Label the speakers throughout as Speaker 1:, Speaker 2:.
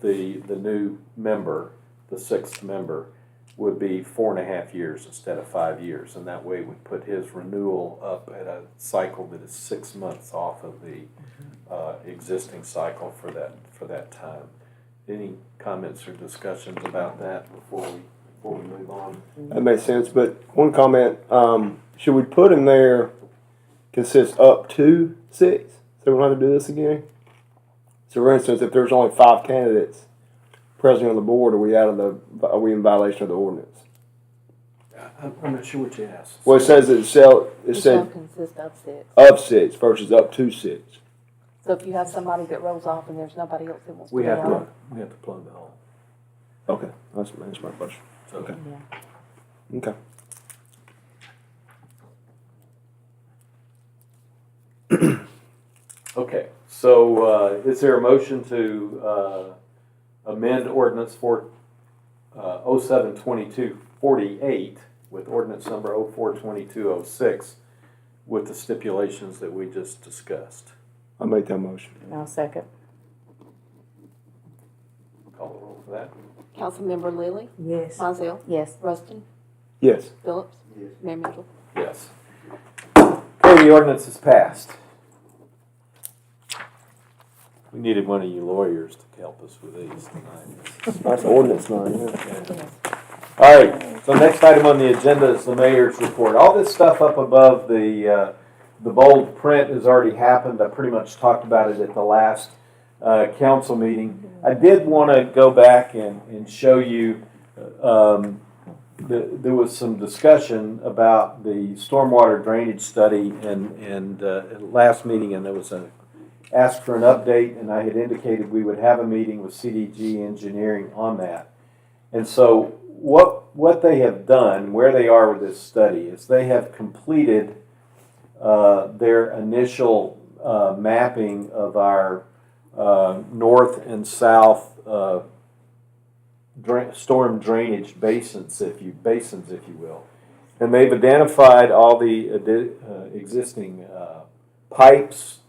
Speaker 1: with the new member, the sixth member, would be 4.5 years instead of 5 years, and that way would put his renewal up at a cycle that is 6 months off of the existing cycle for that time. Any comments or discussions about that before we move on?
Speaker 2: That makes sense, but one comment, should we put in there consists up to 6? So we don't have to do this again? So for instance, if there's only 5 candidates present on the board, are we in violation of the ordinance?
Speaker 1: I'm not sure what you asked.
Speaker 2: Well, it says it
Speaker 3: shall
Speaker 2: said
Speaker 3: consist of 6.
Speaker 2: of 6 versus up to 6.
Speaker 3: So if you have somebody that rolls off and there's nobody else that wants to
Speaker 1: We
Speaker 3: go
Speaker 1: have
Speaker 3: on.
Speaker 1: to plug the hole.
Speaker 2: Okay, that's my question.
Speaker 1: Okay.
Speaker 3: Yeah.
Speaker 2: Okay.
Speaker 1: Okay, so is there a motion to amend ordinance 07-2248 with ordinance number 04-2206 with the stipulations that we just discussed?
Speaker 2: I'll make that motion.
Speaker 3: I'll second.
Speaker 1: Call the roll for that.
Speaker 4: Councilmember Lilly,
Speaker 3: Yes.
Speaker 4: Mizell,
Speaker 3: Yes.
Speaker 4: Rustin,
Speaker 2: Yes.
Speaker 4: Phillips, Mayor Mitchell.
Speaker 1: Yes. Okay, the ordinance is passed. We needed one of you lawyers to help us with these tonight.
Speaker 2: That's ordinance 9, yeah.
Speaker 1: All right, so next item on the agenda is the mayor's report. All this stuff up above the bold print has already happened. I pretty much talked about it at the last council meeting. I did want to go back and show you, there was some discussion about the stormwater drainage study and last meeting, and there was asked for an update, and I had indicated we would have a meeting with CDG Engineering on that. And so what they have done, where they are with this study, is they have completed their initial mapping of our north and south storm drainage basins, if you will, and they've identified all the existing pipes,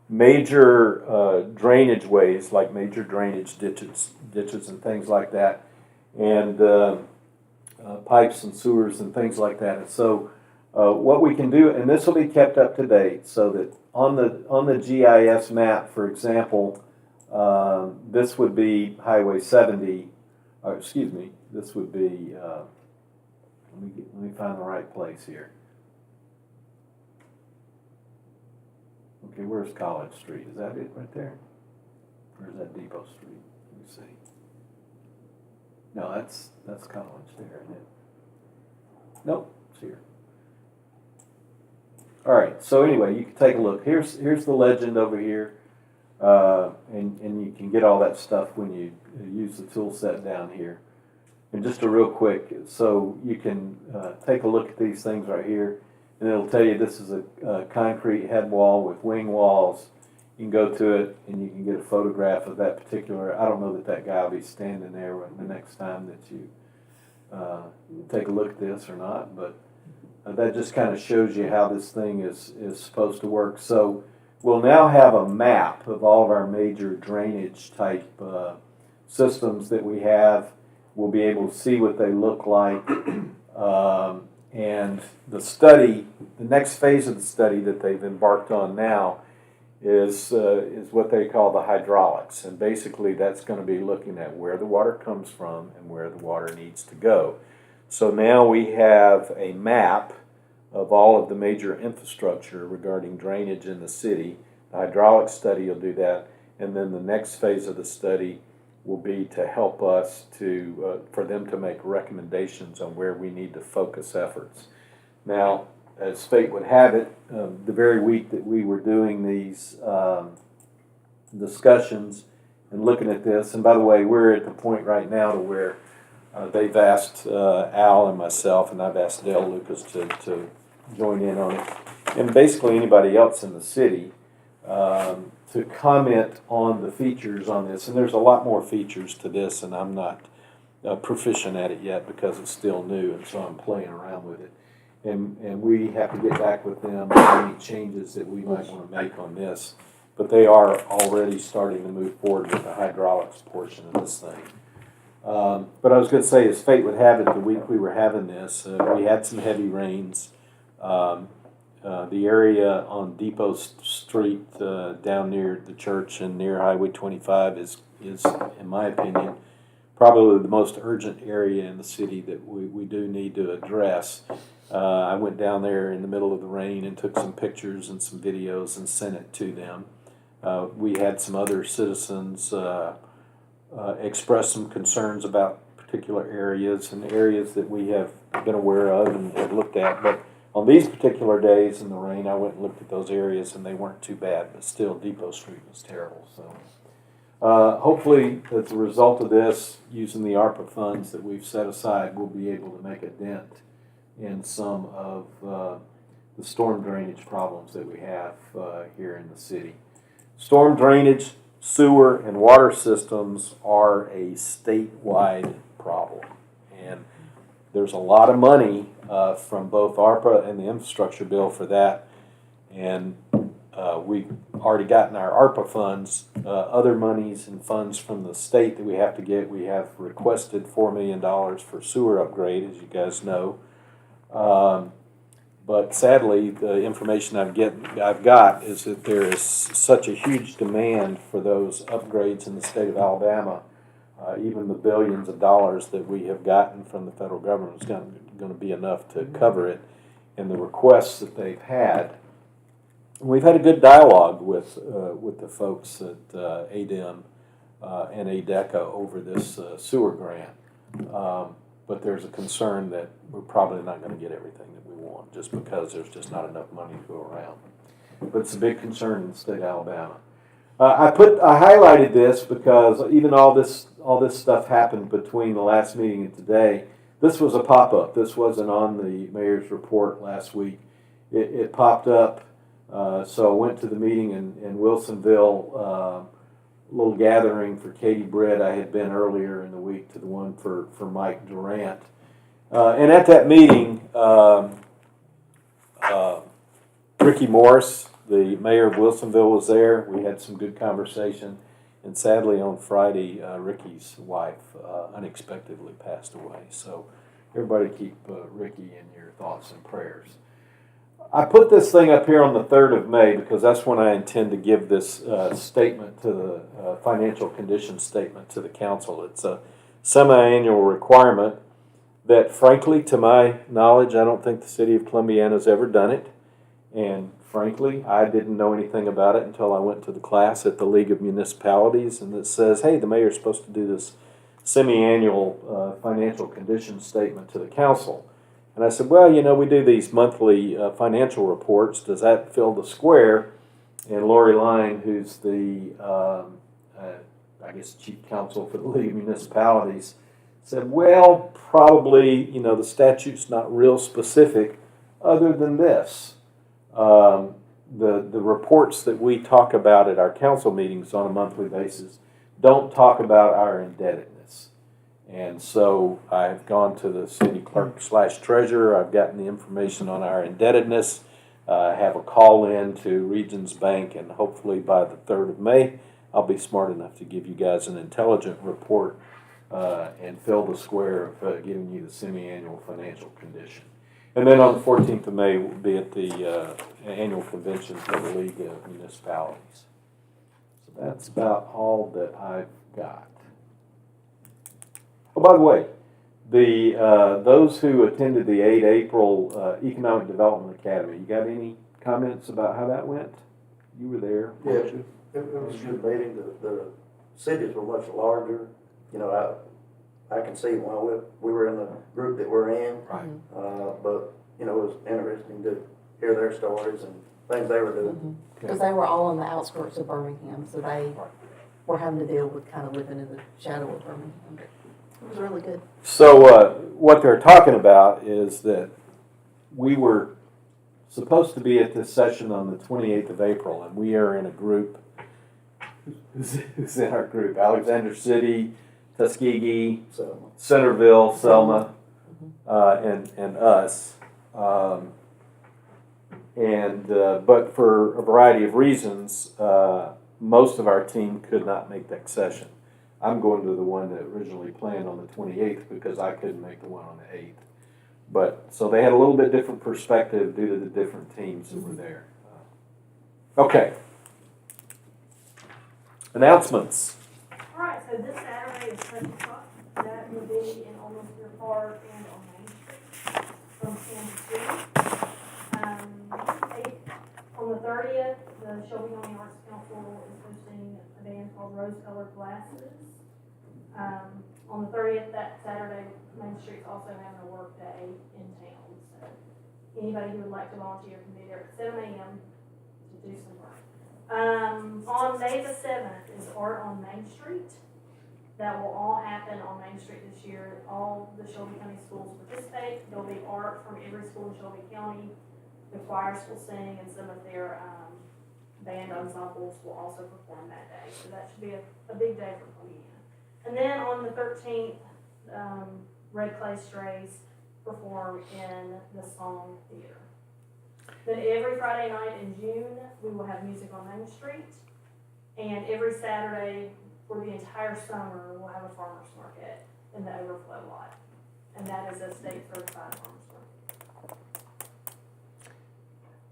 Speaker 1: major drainage ways like major drainage ditches and things like that, and pipes and sewers and things like that. And so what we can do, and this will be kept up to date, so that on the GIS map, for example, this would be Highway 70. This would be. Let me find the right place here. Okay, where's College Street? Is that it right there? Or is that Depot Street? Let me see. No, that's College there, isn't it? Nope, it's here. All right, so anyway, you can take a look. Here's the legend over here, and you can get all that stuff when you use the tool set down here. And just a real quick, so you can take a look at these things right here, and it'll tell you this is a concrete head wall with wing walls. You can go to it, and you can get a photograph of that particular. I don't know that guy will be standing there the next time that you take a look at this or not, but that just kind of shows you how this thing is supposed to work. So we'll now have a map of all of our major drainage type systems that we have. We'll be able to see what they look like. And the study, the next phase of the study that they've embarked on now is what they call the hydraulics. And basically that's going to be looking at where the water comes from and where the water needs to go. So now we have a map of all of the major infrastructure regarding drainage in the city. The hydraulic study will do that. And then the next phase of the study will be to help us for them to make recommendations on where we need to focus efforts. Now, as fate would have it, the very week that we were doing these discussions and looking at this, and by the way, we're at the point right now to where they've asked Al and myself, and I've asked Dale Lucas to join in on it, and basically anybody else in the city, to comment on the features on this. And there's a lot more features to this, and I'm not proficient at it yet because it's still new, and so I'm playing around with it. And we have to get back with them on any changes that we might want to make on this. but they are already starting to move forward with the hydraulics portion of this thing. But I was going to say, as fate would have it, the week we were having this, we had some heavy rains. The area on Depot Street down near the church and near Highway 25 is, in my opinion, probably the most urgent area in the city that we do need to address. I went down there in the middle of the rain and took some pictures and some videos and sent it to them. We had some other citizens express some concerns about particular areas and areas that we have been aware of and have looked at. But on these particular days in the rain, I went and looked at those areas and they weren't too bad, but still Depot Street was terrible. So hopefully, as a result of this, using the ARPA funds that we've set aside, we'll be able to make a dent in some of the storm drainage problems that we have here in the city. Storm drainage, sewer, and water systems are a statewide problem. And there's a lot of money from both ARPA and the infrastructure bill for that. And we've already gotten our ARPA funds. Other monies and funds from the state that we have to get, we have requested $4 million for sewer upgrade, as you guys know. But sadly, the information I've got is that there is such a huge demand for those upgrades in the state of Alabama. Even the billions of dollars that we have gotten from the federal government is going to be enough to cover it. And the requests that they've had, we've had a good dialogue with the folks at ADEM and ADECA over this sewer grant. But there's a concern that we're probably not going to get everything that we want just because there's just not enough money to go around. But it's a big concern in the state of Alabama. I highlighted this because even all this stuff happened between the last meeting and today. This was a pop-up. This wasn't on the mayor's report last week. It popped up, so I went to the meeting in Wilsonville. Little gathering for Katie Britt. I had been earlier in the week to the one for Mike Durant. And at that meeting, Ricky Morris, the mayor of Wilsonville, was there. We had some good conversation. And sadly, on Friday, Ricky's wife unexpectedly passed away. So everybody keep Ricky in your thoughts and prayers. I put this thing up here on the 3rd of May because that's when I intend to give this statement to the financial condition statement to the council. It's a semi-annual requirement that, frankly, to my knowledge, I don't think the city of Columbiana's ever done it. And frankly, I didn't know anything about it until I went to the class at the League of Municipalities, and it says, hey, the mayor's supposed to do this semi-annual financial condition statement to the council. And I said, well, we do these monthly financial reports. Does that fill the square? And Lori Line, who's the, chief counsel for the League of Municipalities, said, well, probably, the statute's not real specific other than this. The reports that we talk about at our council meetings on a monthly basis don't talk about our indebtedness. And so I've gone to the city clerk / treasurer. I've gotten the information on our indebtedness. I have a call in to Regions Bank, and hopefully by the 3rd of May, I'll be smart enough to give you guys an intelligent report and fill the square of giving you the semi-annual financial condition. And then on the 14th of May, we'll be at the annual convention for the League of Municipalities. So that's about all that I've got. Oh, by the way, those who attended the 8 April Economic Development Academy, you got any comments about how that went? You were there, weren't you?
Speaker 5: It was a good meeting. The cities were much larger. I can see why we were in the group that we're in.
Speaker 1: Right.
Speaker 5: But, it was interesting to hear their stories and things they were doing.
Speaker 3: Because they were all on the outskirts of Birmingham, so they were having to deal with kind of living in the shadow of Birmingham. It was really good.
Speaker 1: So what they're talking about is that we were supposed to be at this session on the 28th of April, and we are in a group. Who's in our group? Alexander City, Tuskegee,
Speaker 5: So,
Speaker 1: Centerville, Selma, and us. But for a variety of reasons, most of our team could not make that session. I'm going to the one that originally planned on the 28th because I couldn't make the one on the 8th. But, so they had a little bit different perspective due to the different teams that were there. Okay. Announcements.
Speaker 6: All right, so this Saturday is Turkey Trot. That will be in Old Deer Park and on Main Street from 10 to 2. On the 30th, the Shelby County Arts Council is hosting a band called Rose Colored Glasses. On the 30th, that Saturday, Main Street's also having a work day in town. So anybody who would like to volunteer can be there at 7 a.m. to do some work. On May the 7th is Art on Main Street. That will all happen on Main Street this year. All the Shelby County schools participate. There'll be art from every school in Shelby County. The choirs will sing, and some of their band ensembles will also perform that day. So that should be a big day for Columbia. And then on the 13th, Red Clay Strays perform in the Song Theater. Then every Friday night in June, we will have music on Main Street. And every Saturday for the entire summer, we'll have a farmer's market in the overflow lot. And that is a state certified farmer's market.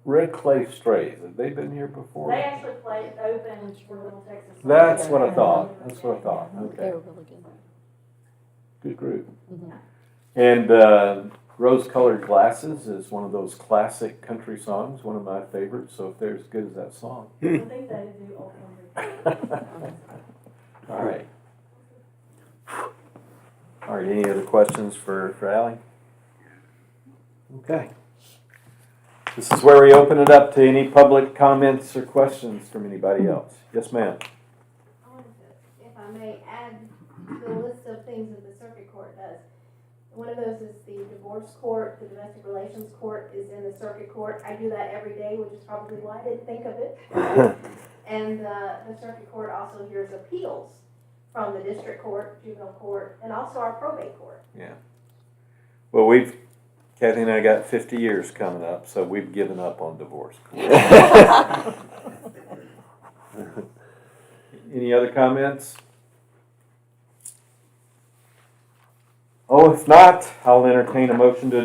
Speaker 1: Red Clay Strays, have they been here before?
Speaker 6: They actually play open for Little Texas.
Speaker 1: That's what I thought. That's what I thought.
Speaker 4: They
Speaker 1: Okay.
Speaker 4: were really good.
Speaker 1: Good group.
Speaker 4: Mhm.
Speaker 1: And Rose Colored Glasses is one of those classic country songs, one of my favorites. So if they're as good as that song.
Speaker 6: I think they do old country.
Speaker 1: All right. All right, any other questions for Ally? Okay. This is where we open it up to any public comments or questions from anybody else. Yes, ma'am.
Speaker 7: I wanted to, if I may, add the list of things that the circuit court does. One of those is the divorce court, the domestic relations court is in the circuit court. I do that every day, which is probably why I didn't think of it. And the circuit court also hears appeals from the district court, juvenile court, and also our probate court.
Speaker 1: Well, Kathy and I got 50 years coming up, so we've given up on divorce. Any other comments? Oh, if not, I'll entertain a motion to